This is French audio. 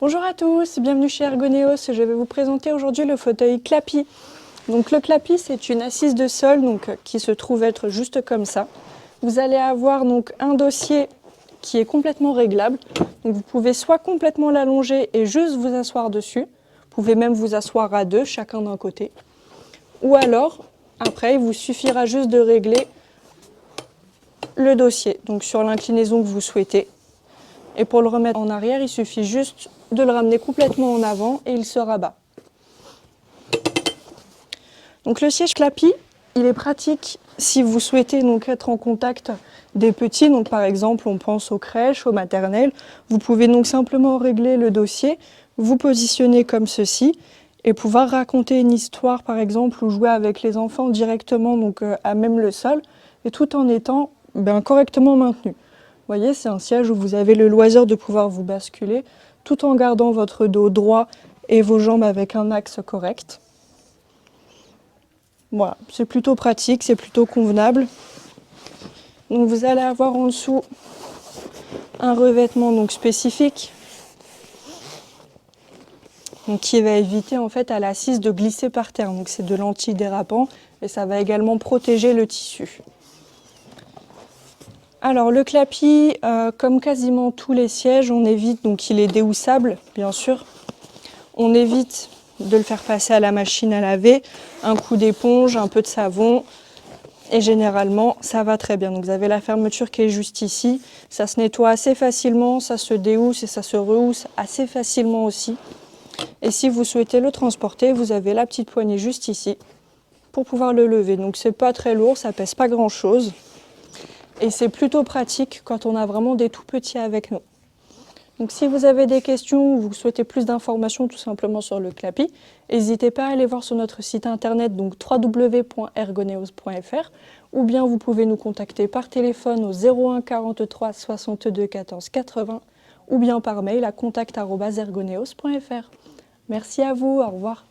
Bonjour à tous, bienvenue chez Ergoneos. Je vais vous présenter aujourd'hui le fauteuil Clappy. Donc le Clappy, c'est une assise de sol qui se trouve être juste comme ça. Vous allez avoir donc un dossier qui est complètement réglable. Donc vous pouvez soit complètement l'allonger et juste vous asseoir dessus. Vous pouvez même vous asseoir à deux, chacun d'un côté. Ou alors, après, il vous suffira juste de régler le dossier, donc sur l'inclinaison que vous souhaitez. Et pour le remettre en arrière, il suffit juste de le ramener complètement en avant et il se rabat. Donc le siège Clappy, il est pratique si vous souhaitez donc être en contact des petits. Donc par exemple, on pense aux crèches, aux maternelles. Vous pouvez donc simplement régler le dossier, vous positionner comme ceci et pouvoir raconter une histoire par exemple ou jouer avec les enfants directement à même le sol et tout en étant correctement maintenu. Vous voyez, c'est un siège où vous avez le loisir de pouvoir vous basculer tout en gardant votre dos droit et vos jambes avec un axe correct. Voilà, c'est plutôt pratique, c'est plutôt convenable. Donc vous allez avoir en dessous un revêtement spécifique qui va éviter en fait à l'assise de glisser par terre. Donc c'est de l'antidérapant et ça va également protéger le tissu. Alors le Clappy, comme quasiment tous les sièges, on évite, donc il est déhoussable bien sûr, on évite de le faire passer à la machine à laver, un coup d'éponge, un peu de savon et généralement ça va très bien. Donc vous avez la fermeture qui est juste ici, ça se nettoie assez facilement, ça se déhousse et ça se rehousse assez facilement aussi. Et si vous souhaitez le transporter, vous avez la petite poignée juste ici pour pouvoir le lever. Donc c'est pas très lourd, ça pèse pas grand chose. Et c'est plutôt pratique quand on a vraiment des tout petits avec nous. Donc si vous avez des questions ou vous souhaitez plus d'informations tout simplement sur le Clappy, n'hésitez pas à aller voir sur notre site internet donc www.ergoneos.fr ou bien vous pouvez nous contacter par téléphone au 01 43 62 14 80 ou bien par mail à contact@ergoneos.fr. Merci à vous, au revoir.